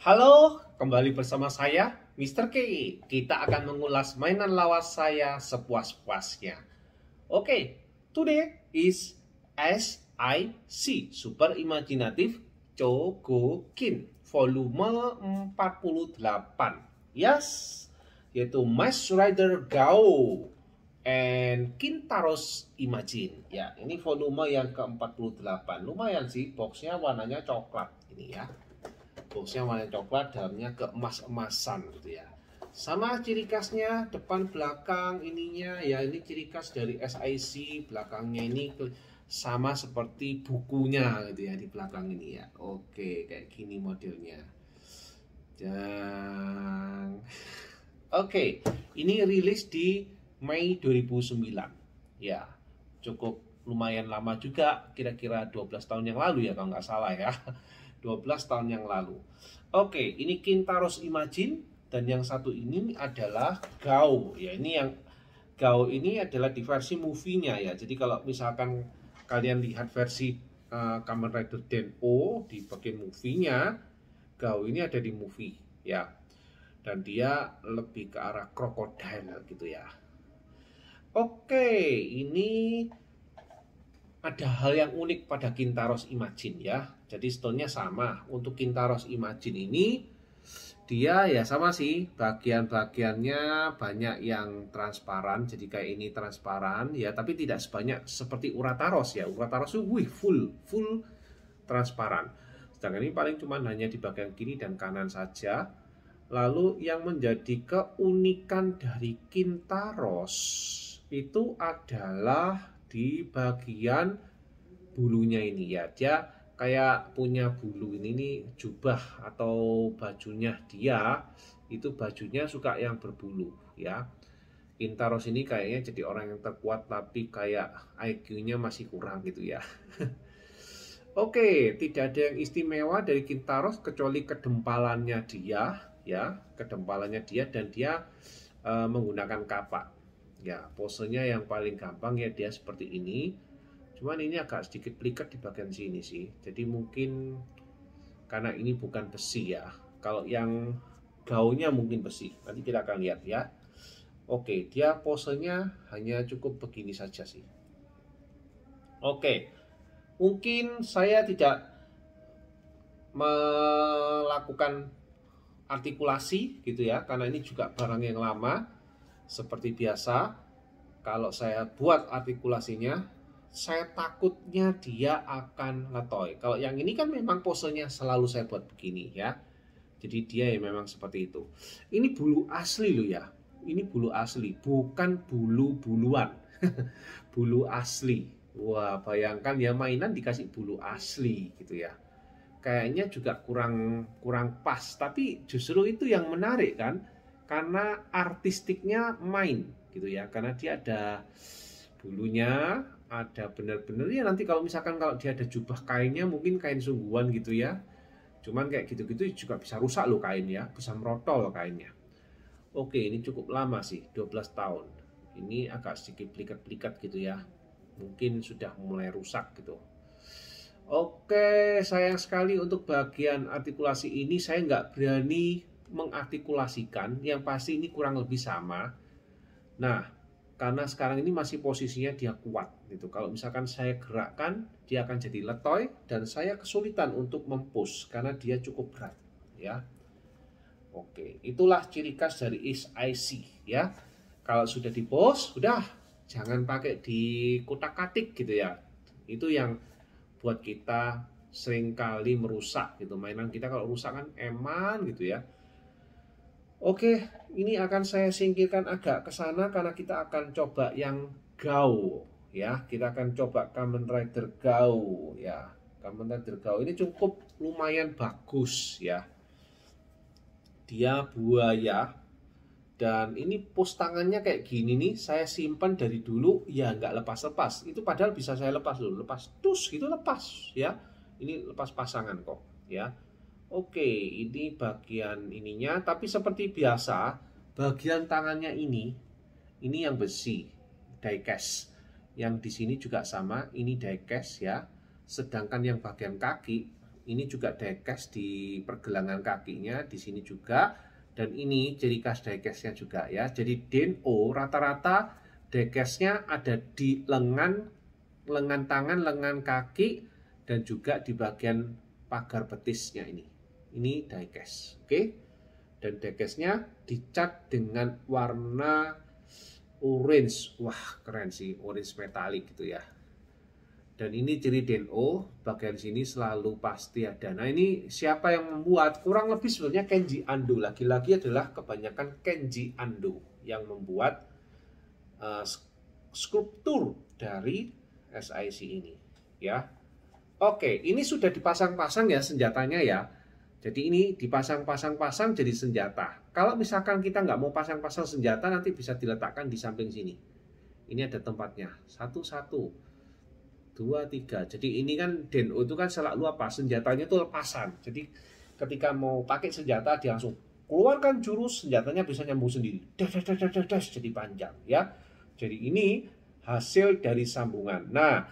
Halo, kembali bersama saya, Mr. K. Kita akan mengulas mainan lawas saya sepuas-puasnya. Oke, today is SIC, Super Imaginative Chogokin, volume 48. Yes, yaitu Mask Rider Gao and Kintaros Imagine. Ya, ini volume yang ke-48. Lumayan sih, boxnya warnanya coklat ini ya. Boxnya warna coklat, dalamnya keemas-emasan gitu ya. Sama ciri khasnya depan belakang ininya ya, ini ciri khas dari SIC. Belakangnya ini sama seperti bukunya gitu ya di belakang ini ya. Oke, kayak gini modelnya. Dan oke, ini rilis di Mei 2009 ya. Cukup lumayan lama juga, kira-kira 12 tahun yang lalu ya kalau nggak salah ya. 12 tahun yang lalu. Oke, ini Kintaros Imagine dan yang satu ini adalah Gao. Ya, ini yang Gao ini adalah di versi movie-nya ya. Jadi kalau misalkan kalian lihat versi Kamen Rider Den-O di bagian movie-nya, Gao ini ada di movie ya. Dan dia lebih ke arah crocodile gitu ya. Oke, ini ada hal yang unik pada Kintaros Imagine ya. Jadi stone-nya sama. Untuk Kintaros Imagine ini dia ya sama sih, bagian-bagiannya banyak yang transparan. Jadi kayak ini transparan ya, tapi tidak sebanyak seperti Urataros ya. Urataros itu full transparan. Sedangkan ini paling cuma hanya di bagian kiri dan kanan saja. Lalu yang menjadi keunikan dari Kintaros itu adalah di bagian bulunya ini ya. Dia kayak punya bulu ini nih, jubah atau bajunya dia itu bajunya suka yang berbulu ya. Kintaros ini kayaknya jadi orang yang terkuat tapi kayak IQ-nya masih kurang gitu ya. Oke, tidak ada yang istimewa dari Kintaros kecuali kedempalannya dia ya, kedempalannya dia dan dia menggunakan kapak. Ya, posenya yang paling gampang ya dia seperti ini. Cuman ini agak sedikit pelikat di bagian sini sih. Jadi mungkin karena ini bukan besi ya. Kalau yang gaunnya mungkin besi. Nanti kita akan lihat ya. Oke, dia posenya hanya cukup begini saja sih. Oke, mungkin saya tidak melakukan artikulasi gitu ya. Karena ini juga barang yang lama. Seperti biasa, kalau saya buat artikulasinya, saya takutnya dia akan letoy. Kalau yang ini kan memang posenya selalu saya buat begini ya. Jadi dia ya memang seperti itu. Ini bulu asli loh ya. Ini bulu asli, bukan bulu-buluan. Bulu asli. Wah, bayangkan ya mainan dikasih bulu asli gitu ya. Kayaknya juga kurang pas, tapi justru itu yang menarik kan. Karena artistiknya main gitu ya, karena dia ada bulunya, ada benar-benar ya. Nanti kalau misalkan kalau dia ada jubah kainnya mungkin kain sungguhan gitu ya, cuman kayak gitu-gitu juga bisa rusak loh kain ya, bisa merotol kainnya. Oke, ini cukup lama sih, 12 tahun. Ini agak sedikit pelikat-pelikat gitu ya, mungkin sudah mulai rusak gitu. Oke, sayang sekali untuk bagian artikulasi ini saya nggak berani mengartikulasikan. Yang pasti ini kurang lebih sama. Nah, karena sekarang ini masih posisinya dia kuat gitu. Kalau misalkan saya gerakkan, dia akan jadi letoy dan saya kesulitan untuk mempush karena dia cukup berat ya. Oke, itulah ciri khas dari SIC ya. Kalau sudah di push, sudah jangan pakai di kutak-katik gitu ya. Itu yang buat kita seringkali merusak gitu. Mainan kita kalau rusak kan eman gitu ya. Oke, ini akan saya singkirkan agak ke sana karena kita akan coba yang Gao ya. Kita akan coba Kamen Rider Gao ya. Kamen Rider Gao ini cukup lumayan bagus ya. Dia buaya dan ini pos tangannya kayak gini nih, saya simpan dari dulu ya nggak lepas-lepas. Itu padahal bisa saya lepas dulu, lepas tus gitu lepas ya. Ini lepas pasangan kok ya. Oke, ini bagian ininya, tapi seperti biasa bagian tangannya ini yang besi, diecast. Yang di sini juga sama, ini diecast ya. Sedangkan yang bagian kaki Ini juga diecast di pergelangan kakinya, di sini juga. Dan ini ciri khas diecastnya juga ya. Jadi Den-O rata-rata diecastnya ada di lengan tangan, lengan kaki, dan juga di bagian pagar betisnya ini. Ini diecast, oke? Dan diecastnya dicat dengan warna orange. Wah, keren sih, orange metalik gitu ya. Dan ini ciri Den-O, bagian sini selalu pasti ada. Nah, ini siapa yang membuat? Kurang lebih sebenarnya Kenji Ando. Lagi-lagi adalah kebanyakan Kenji Ando yang membuat skulptur dari SIC ini, ya. Oke, ini sudah dipasang-pasang ya senjatanya ya. Jadi ini dipasang-pasang jadi senjata. Kalau misalkan kita nggak mau pasang-pasang senjata, nanti bisa diletakkan di samping sini. Ini ada tempatnya. 1, 2, 3. Jadi ini kan Den-O itu kan selalu apa? Senjatanya itu lepasan. Jadi ketika mau pakai senjata dia langsung keluarkan jurus, senjatanya bisa nyambung sendiri. Jadi panjang ya. Jadi ini hasil dari sambungan. Nah,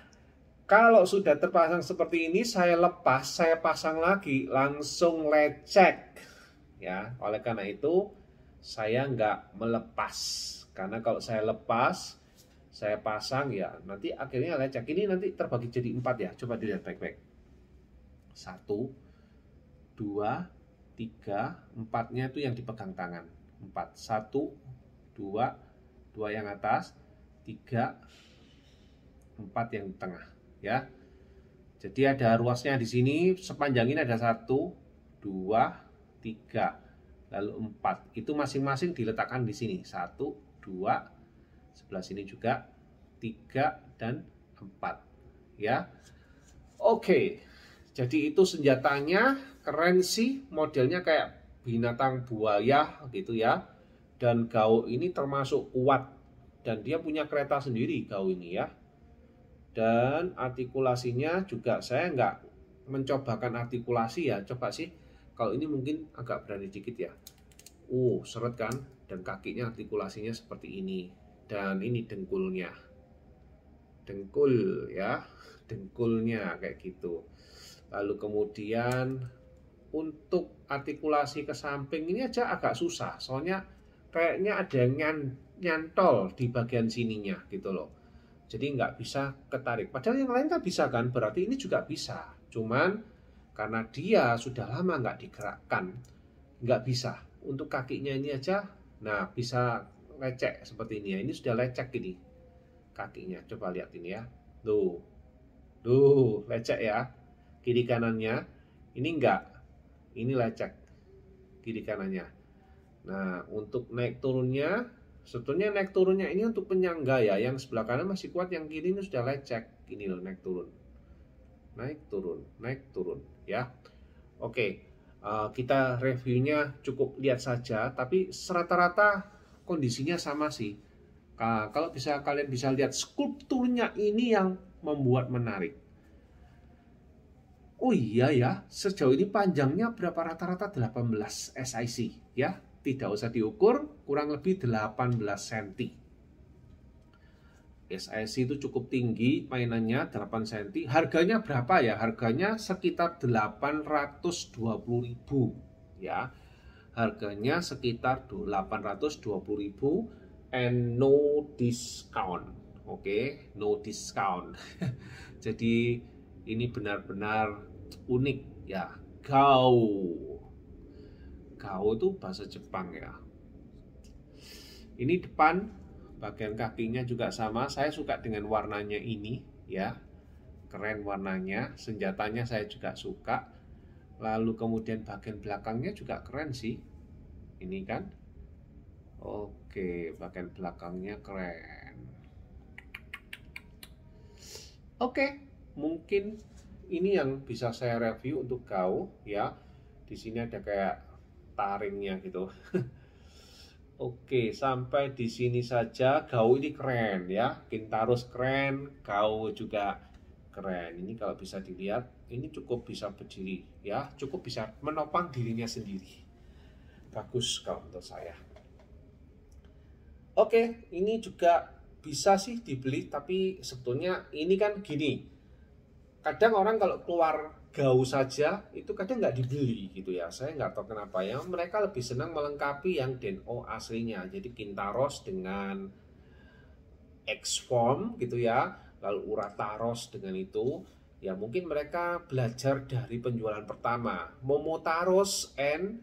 kalau sudah terpasang seperti ini, saya lepas, saya pasang lagi, langsung lecek. Ya, oleh karena itu saya nggak melepas. Karena kalau saya lepas, saya pasang ya nanti akhirnya lecek. Ini nanti terbagi jadi 4 ya. Coba dilihat baik-baik. 1, 2, 3, 4-nya itu yang dipegang tangan. 4, 1, 2, 2 yang atas, 3, 4 yang di tengah ya. Jadi ada ruasnya di sini, sepanjang ini ada 1, 2, 3, lalu 4. Itu masing-masing diletakkan di sini. 1, 2, sebelah sini juga 3 dan 4 ya. Oke, jadi itu senjatanya keren sih, modelnya kayak binatang buaya gitu ya. Dan Gao ini termasuk kuat dan dia punya kereta sendiri Gao ini ya. Dan artikulasinya juga saya nggak mencobakan artikulasi ya, coba sih kalau ini mungkin agak berani dikit ya. Seret kan, dan kakinya artikulasinya seperti ini. Dan ini dengkulnya, dengkul ya, dengkulnya kayak gitu. Lalu kemudian untuk artikulasi ke samping ini aja agak susah, soalnya kayaknya ada yang nyantol di bagian sininya gitu loh. Jadi nggak bisa ketarik. Padahal yang lain kan bisa kan, berarti ini juga bisa. Cuman karena dia sudah lama nggak digerakkan, nggak bisa. Untuk kakinya ini aja, nah bisa lecek seperti ini ya. Ini sudah lecek ini kakinya. Coba lihat ini ya. Tuh, lecek ya. Kiri kanannya. Ini enggak. Ini lecek kiri kanannya. Nah, untuk naik turunnya, sebetulnya naik turunnya ini untuk penyangga ya. Yang sebelah kanan masih kuat, yang kiri ini sudah lecek. Ini loh, naik turun. Naik turun, naik turun ya. Oke. Kita reviewnya cukup lihat saja, tapi rata-rata kondisinya sama sih. Kalau kalian bisa lihat skulpturnya ini yang membuat menarik. Oh iya ya, sejauh ini panjangnya berapa? Rata-rata 18 SIC ya. Tidak usah diukur, kurang lebih 18 cm. SIC itu cukup tinggi, mainannya 8 cm. Harganya berapa ya? Harganya sekitar 820.000 ya. Harganya sekitar 820.000 and no discount. Oke, no discount. Jadi ini benar-benar unik ya. Gao. Gao itu bahasa Jepang ya. Ini depan, bagian kakinya juga sama. Saya suka dengan warnanya ini ya. Keren warnanya. Senjatanya saya juga suka. Lalu kemudian bagian belakangnya juga keren sih. Ini kan. Oke, bagian belakangnya keren. Oke, mungkin ini yang bisa saya review untuk Gao ya. Di sini ada kayak taringnya gitu. Oke, sampai di sini saja. Gao ini keren ya. Kintarus keren, Gao juga keren. Ini kalau bisa dilihat, ini cukup bisa berdiri ya, cukup bisa menopang dirinya sendiri. Bagus kalau menurut saya. Oke, ini juga bisa sih dibeli, tapi sebetulnya ini kan gini. Kadang orang kalau keluar GAU saja itu kadang nggak dibeli gitu ya. Saya nggak tahu kenapa ya. Mereka lebih senang melengkapi yang Den-O aslinya. Jadi Kintaros dengan X-Form gitu ya. Lalu Urataros dengan itu. Ya mungkin mereka belajar dari penjualan pertama. Momotaros and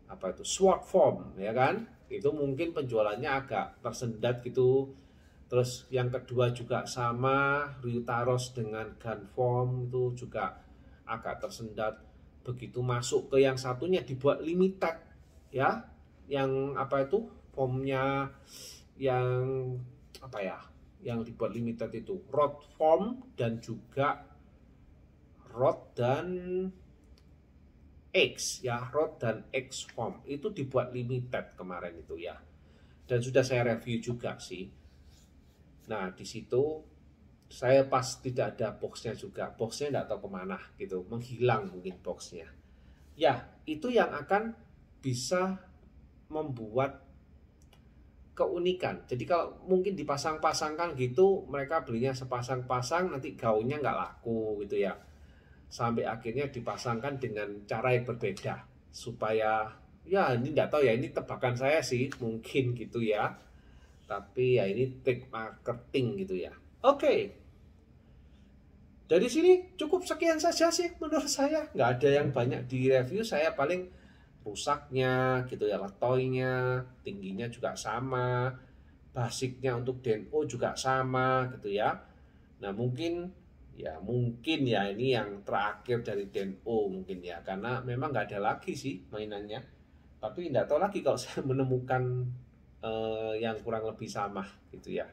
apa itu Sword Form ya kan. Itu mungkin penjualannya agak tersendat gitu. Terus yang kedua juga sama Ryutaros dengan Gun Form itu juga agak tersendat. Begitu masuk ke yang satunya dibuat limited ya, yang apa itu formnya yang apa ya, yang dibuat limited itu Rod Form dan juga Rod dan X ya, Rod dan X Form itu dibuat limited kemarin itu ya, dan sudah saya review juga sih. Nah di situ saya pas tidak ada boxnya juga, boxnya nggak tahu kemana gitu, menghilang mungkin boxnya. Ya itu yang akan bisa membuat keunikan. Jadi kalau mungkin dipasang-pasangkan gitu, mereka belinya sepasang-pasang, nanti gaunnya nggak laku gitu ya. Sampai akhirnya dipasangkan dengan cara yang berbeda supaya ya ini nggak tahu ya, ini tebakan saya sih mungkin gitu ya. Tapi ya ini trik marketing gitu ya. Oke. Dari sini cukup sekian saja sih menurut saya. Nggak ada yang banyak di review. Saya paling rusaknya gitu ya, letoynya, tingginya juga sama, basicnya untuk Den-O juga sama gitu ya. Nah mungkin ya ini yang terakhir dari Den-O mungkin ya, karena memang nggak ada lagi sih mainannya. Tapi nggak tahu lagi kalau saya menemukan yang kurang lebih sama gitu ya.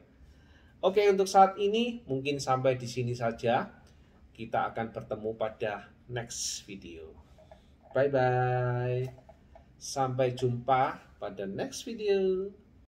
Oke, untuk saat ini mungkin sampai di sini saja. Kita akan bertemu pada next video. Bye bye. Sampai jumpa pada next video.